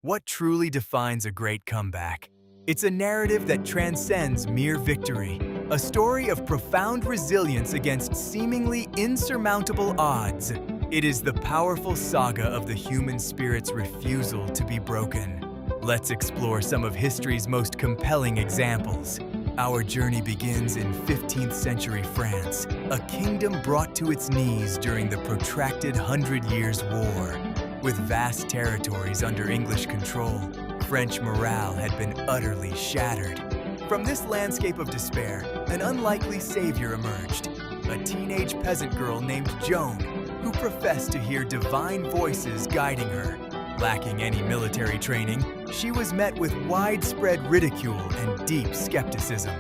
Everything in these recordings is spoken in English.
What truly defines a great comeback? It's a narrative that transcends mere victory, a story of profound resilience against seemingly insurmountable odds. It is the powerful saga of the human spirit's refusal to be broken. Let's explore some of history's most compelling examples. Our journey begins in 15th century France, a kingdom brought to its knees during the protracted Hundred Years' War. With vast territories under English control, French morale had been utterly shattered. From this landscape of despair, an unlikely savior emerged, a teenage peasant girl named Joan, who professed to hear divine voices guiding her. Lacking any military training, she was met with widespread ridicule and deep skepticism.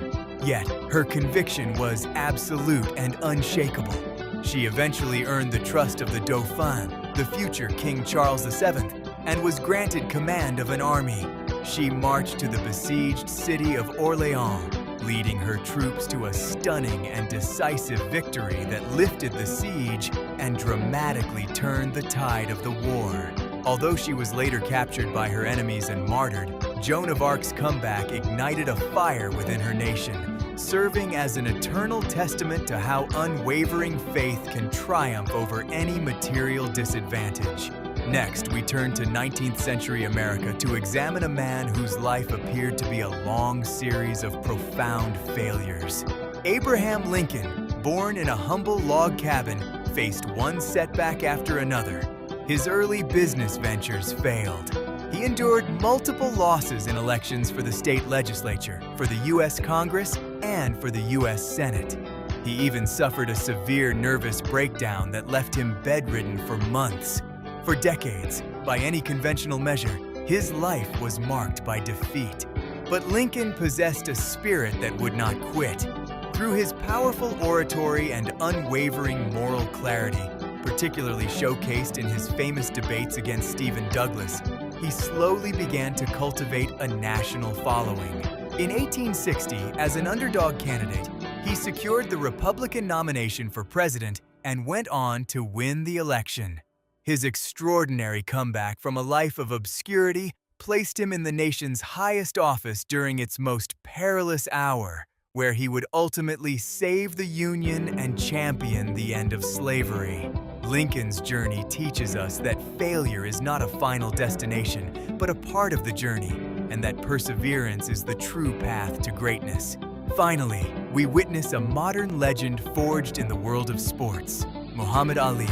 Yet, her conviction was absolute and unshakable. She eventually earned the trust of the Dauphin, the future King Charles VII, and was granted command of an army. She marched to the besieged city of Orléans, leading her troops to a stunning and decisive victory that lifted the siege and dramatically turned the tide of the war. Although she was later captured by her enemies and martyred, Joan of Arc's comeback ignited a fire within her nation, serving as an eternal testament to how unwavering faith can triumph over any material disadvantage. Next, we turn to 19th century America to examine a man whose life appeared to be a long series of profound failures. Abraham Lincoln, born in a humble log cabin, faced one setback after another. His early business ventures failed. He endured multiple losses in elections for the state legislature, for the U.S. Congress, and for the U.S. Senate. He even suffered a severe nervous breakdown that left him bedridden for months. For decades, by any conventional measure, his life was marked by defeat. But Lincoln possessed a spirit that would not quit. Through his powerful oratory and unwavering moral clarity, particularly showcased in his famous debates against Stephen Douglas, he slowly began to cultivate a national following. In 1860, as an underdog candidate, he secured the Republican nomination for president and went on to win the election. His extraordinary comeback from a life of obscurity placed him in the nation's highest office during its most perilous hour, where he would ultimately save the Union and champion the end of slavery. Lincoln's journey teaches us that failure is not a final destination, but a part of the journey, and that perseverance is the true path to greatness. Finally, we witness a modern legend forged in the world of sports, Muhammad Ali.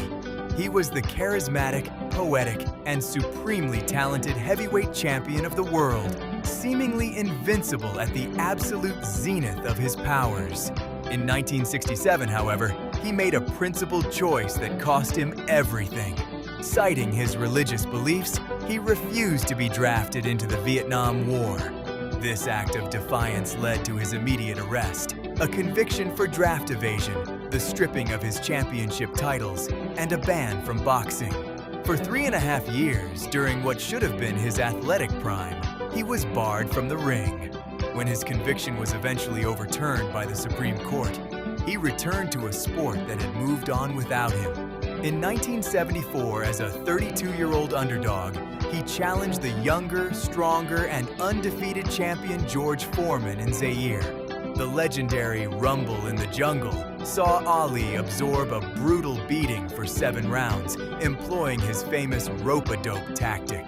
He was the charismatic, poetic, and supremely talented heavyweight champion of the world, seemingly invincible at the absolute zenith of his powers. In 1967, however, he made a principled choice that cost him everything. Citing his religious beliefs, he refused to be drafted into the Vietnam War. This act of defiance led to his immediate arrest, a conviction for draft evasion, the stripping of his championship titles, and a ban from boxing. For 3.5 years, during what should have been his athletic prime, he was barred from the ring. When his conviction was eventually overturned by the Supreme Court, he returned to a sport that had moved on without him. In 1974, as a 32-year-old underdog, he challenged the younger, stronger, and undefeated champion George Foreman in Zaire. The legendary Rumble in the Jungle saw Ali absorb a brutal beating for 7 rounds, employing his famous rope-a-dope tactic.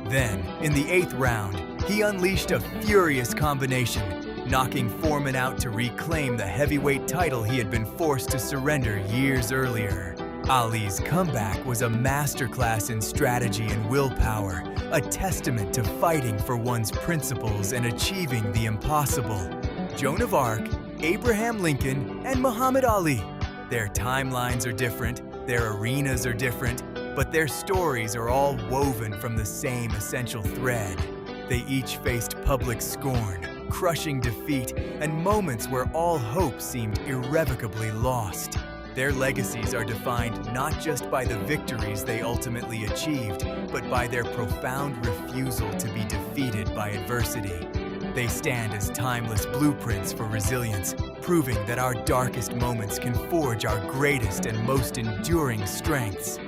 Then, in the 8th round, he unleashed a furious combination, knocking Foreman out to reclaim the heavyweight title he had been forced to surrender years earlier. Ali's comeback was a masterclass in strategy and willpower, a testament to fighting for one's principles and achieving the impossible. Joan of Arc, Abraham Lincoln, and Muhammad Ali. Their timelines are different, their arenas are different, but their stories are all woven from the same essential thread. They each faced public scorn, crushing defeat, and moments where all hope seemed irrevocably lost. Their legacies are defined not just by the victories they ultimately achieved, but by their profound refusal to be defeated by adversity. They stand as timeless blueprints for resilience, proving that our darkest moments can forge our greatest and most enduring strengths.